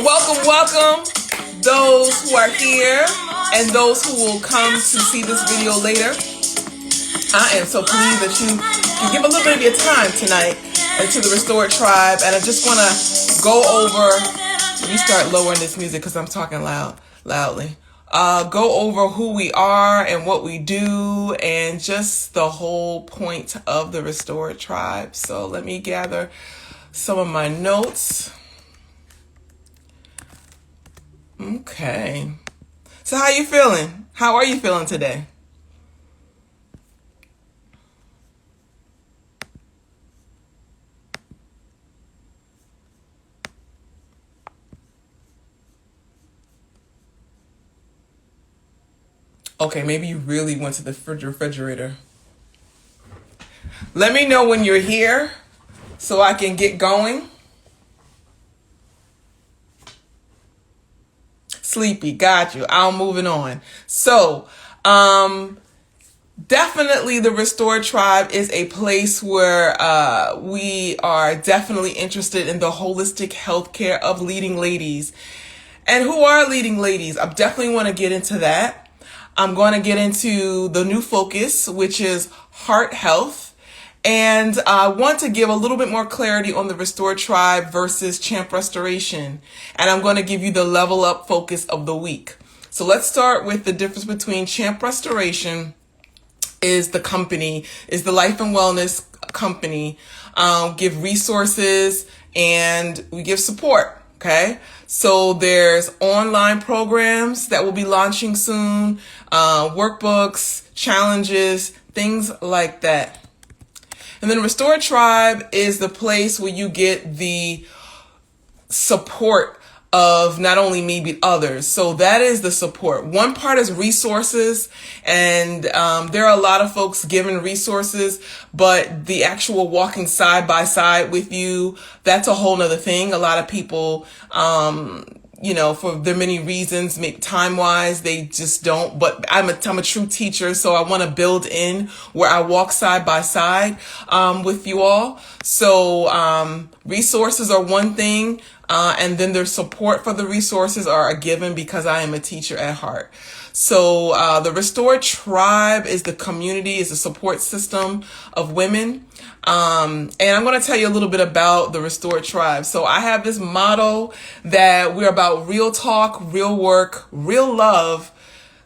Welcome, welcome, those who are here and those who will come to see this video later. I am so pleased that you can give a little bit of your time tonight to the Restored Tribe, and I just want to go over. Let me start lowering this music because I'm talking loudly. Go over who we are and what we do, and just the whole point of the Restored Tribe. So let me gather some of my notes. Okay. So how you feeling? How are you feeling today? Okay, maybe you really went to the refrigerator. Let me know when you're here so I can get going. Sleepy, got you. I'm moving on. So, definitely the Restored Tribe is a place where we are definitely interested in the holistic healthcare of leading ladies. And who are leading ladies? I definitely want to get into that. I'm going to get into the new focus, which is heart health. And I want to give a little bit more clarity on the Restored Tribe versus Champ Restoration. And I'm going to give you the level up focus of the week. So let's start with the difference between Champ Restoration is the company, is the life and wellness company. Give resources and we give support. Okay, so there's online programs that will be launching soon, workbooks, challenges, things like that. And then Restored Tribe is the place where you get the support of not only me, but others. So that is the support. One part is resources, and there are a lot of folks giving resources, but the actual walking side by side with you, that's a whole nother thing. A lot of people, for their many reasons, time-wise, they just don't. But I'm a true teacher, so I want to build in where I walk side by side with you all. So resources are one thing, and then their support for the resources are a given because I am a teacher at heart. So the Restored Tribe is the community, is the support system of women. And I'm going to tell you a little bit about the Restored Tribe. So I have this motto that we're about real talk, real work, real love.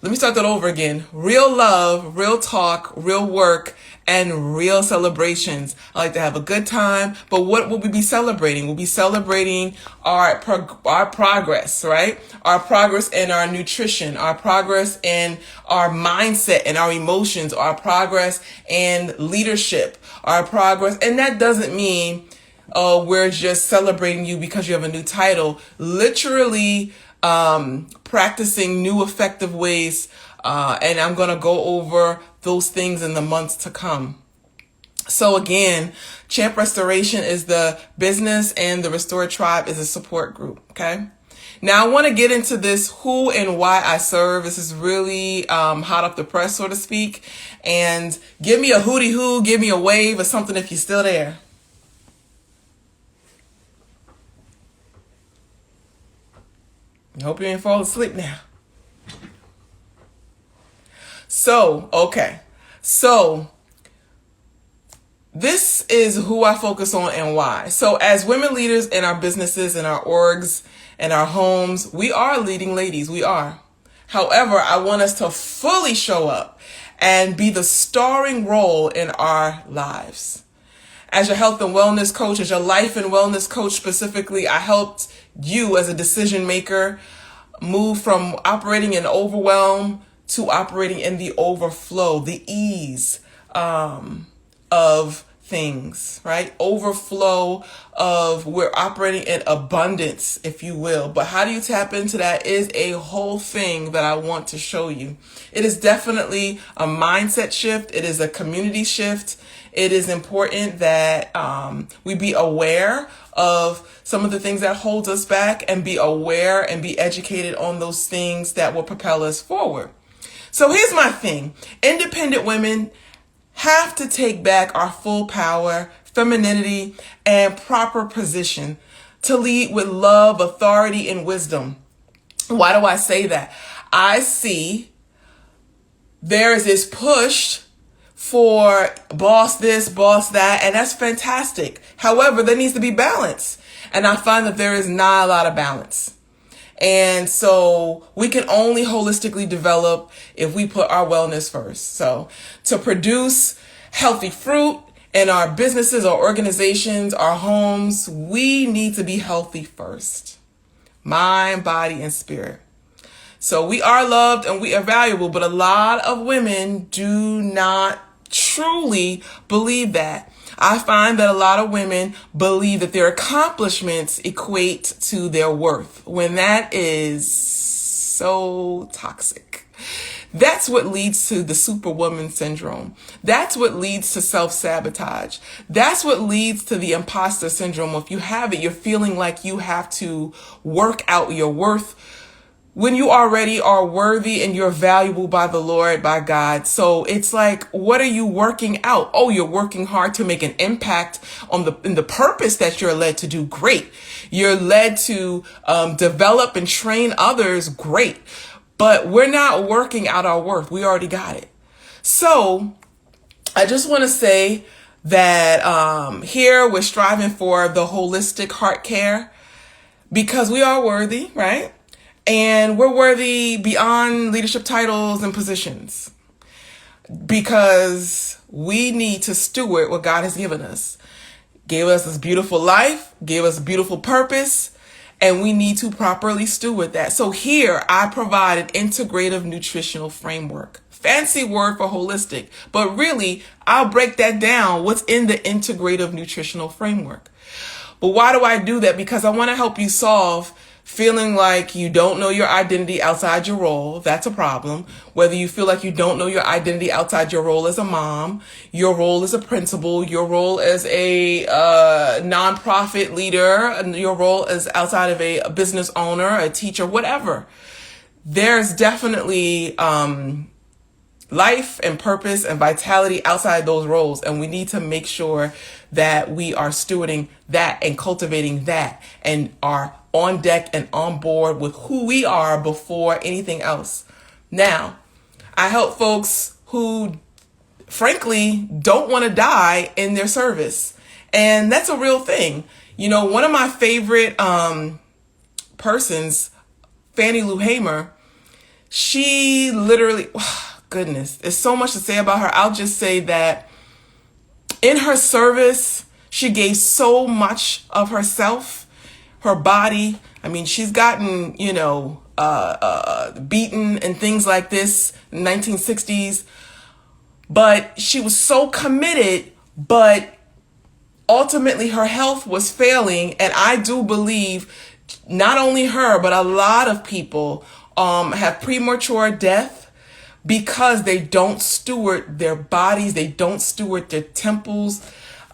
Let me start that over again. Real love, real talk, real work, and real celebrations. I like to have a good time, but what will we be celebrating? We'll be celebrating our progress, right? Our progress in our nutrition, our progress in our mindset and our emotions, our progress in leadership, our progress. And that doesn't mean, we're just celebrating you because you have a new title. Literally, practicing new effective ways. And I'm going to go over those things in the months to come. So again, Champ Restoration is the business and the Restored Tribe is a support group. Okay. Now I want to get into this who and why I serve. This is really hot off the press, so to speak. And give me a hootie hoo, give me a wave or something if you're still there. I hope you ain't fall asleep now. So, okay. So, this is who I focus on and why. So, as women leaders in our businesses, in our orgs, in our homes, we are leading ladies. We are. However, I want us to fully show up and be the starring role in our lives. As your health and wellness coach, as your life and wellness coach specifically, I helped you as a decision maker move from operating in overwhelm to operating in the overflow, the ease of things, right? Overflow of we're operating in abundance, if you will. But how do you tap into that is a whole thing that I want to show you. It is definitely a mindset shift. It is a community shift. It is important that we be aware of some of the things that hold us back and be aware and be educated on those things that will propel us forward. So here's my thing. Independent women have to take back our full power, femininity, and proper position to lead with love, authority, and wisdom. Why do I say that? I see there is this push for boss this, boss that, and that's fantastic. However, there needs to be balance. And I find that there is not a lot of balance. And so we can only holistically develop if we put our wellness first. So to produce healthy fruit in our businesses, our organizations, our homes, we need to be healthy first. Mind, body, and spirit. So we are loved and we are valuable, but a lot of women do not truly believe that. I find that a lot of women believe that their accomplishments equate to their worth, when that is so toxic. That's what leads to the superwoman syndrome. That's what leads to self-sabotage. That's what leads to the imposter syndrome. If you have it, you're feeling like you have to work out your worth when you already are worthy and you're valuable by the Lord, by God. So it's like, what are you working out? Oh, you're working hard to make an impact on in the purpose that you're led to do. Great. You're led to develop and train others. Great. But we're not working out our worth. We already got it. So I just want to say that here we're striving for the holistic heart care because we are worthy, right? And we're worthy beyond leadership titles and positions because we need to steward what God has given us. Gave us this beautiful life, gave us a beautiful purpose, and we need to properly steward that. So here I provide an integrative nutritional framework. Fancy word for holistic, but really I'll break that down. What's in the integrative nutritional framework? But why do I do that? Because I want to help you solve feeling like you don't know your identity outside your role. That's a problem. Whether you feel like you don't know your identity outside your role as a mom, your role as a principal, your role as a nonprofit leader, your role as outside of a business owner, a teacher, whatever. There's definitely life and purpose and vitality outside those roles. And we need to make sure that we are stewarding that and cultivating that and are on deck and on board with who we are before anything else. Now, I help folks who frankly don't want to die in their service. And that's a real thing. You know, one of my favorite persons, Fannie Lou Hamer, she literally, goodness, there's so much to say about her. I'll just say that in her service, she gave so much of herself, her body. I mean, she's gotten, beaten and things like this in the 1960s, but she was so committed, but ultimately her health was failing. And I do believe not only her, but a lot of people have premature death because they don't steward their bodies. They don't steward their temples.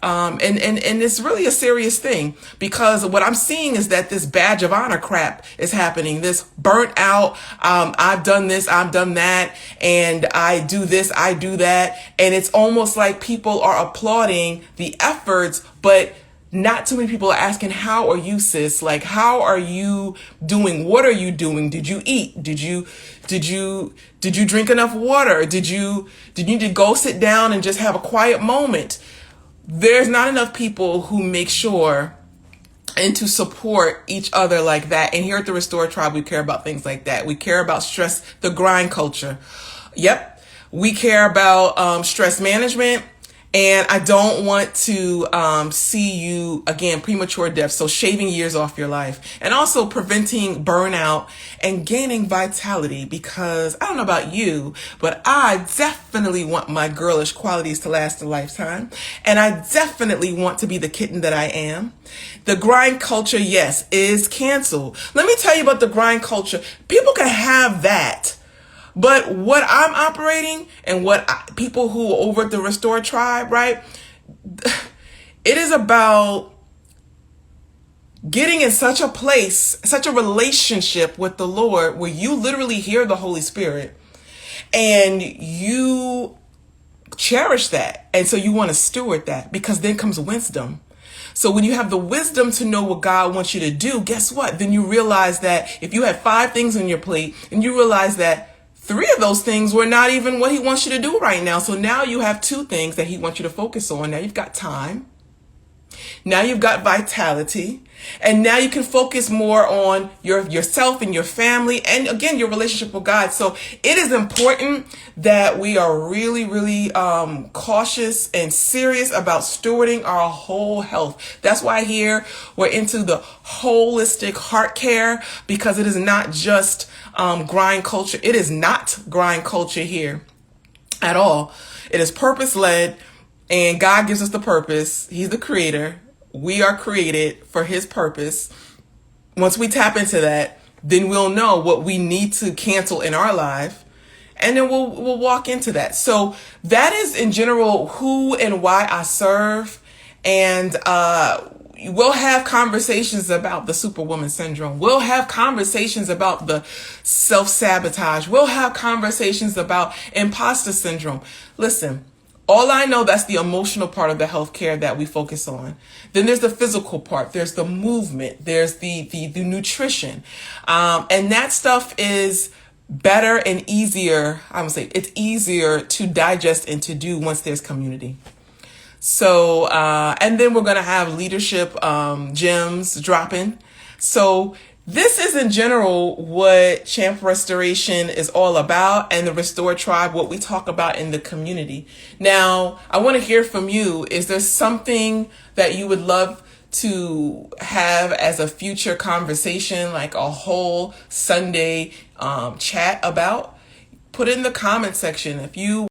And it's really a serious thing because what I'm seeing is that this badge of honor crap is happening. This burnt out, I've done this, I've done that, and I do this, I do that. And it's almost like people are applauding the efforts, but not too many people are asking, how are you, sis? Like, how are you doing? What are you doing? Did you eat? Did you drink enough water? Did you need to go sit down and just have a quiet moment? There's not enough people who make sure and to support each other like that. And here at the Restore Tribe, we care about things like that. We care about stress, the grind culture. Yep. We care about stress management. And I don't want to see you, again, premature death. So shaving years off your life and also preventing burnout and gaining vitality, because I don't know about you, but I definitely want my girlish qualities to last a lifetime. And I definitely want to be the kitten that I am. The grind culture, yes, is canceled. Let me tell you about the grind culture. People can have that. But what I'm operating and people who are over at the Restore Tribe, right? It is about getting in such a place, such a relationship with the Lord where you literally hear the Holy Spirit and you cherish that. And so you want to steward that because then comes wisdom. So when you have the wisdom to know what God wants you to do, guess what? Then you realize that if you had 5 things on your plate and you realize that 3 of those things were not even what he wants you to do right now. So now you have 2 things that he wants you to focus on. Now you've got time. Now you've got vitality, and now you can focus more on yourself and your family, and again, your relationship with God. So it is important that we are really, really cautious and serious about stewarding our whole health. That's why here we're into the holistic heart care, because it is not just grind culture. It is not grind culture here at all. It is purpose-led, and God gives us the purpose. He's the creator. We are created for his purpose. Once we tap into that, then we'll know what we need to cancel in our life, and then we'll walk into that. So that is in general who and why I serve. And we'll have conversations about the Superwoman syndrome. We'll have conversations about the self-sabotage. We'll have conversations about imposter syndrome. Listen, all I know, that's the emotional part of the healthcare that we focus on. Then there's the physical part. There's the movement. There's the nutrition. And that stuff is better and easier. I would say it's easier to digest and to do once there's community. So, and then we're going to have leadership gems dropping. So this is in general what Champ Restoration is all about, and the Restore Tribe, what we talk about in the community. Now, I want to hear from you. Is there something that you would love to have as a future conversation, like a whole Sunday chat about? Put it in the comment section. If you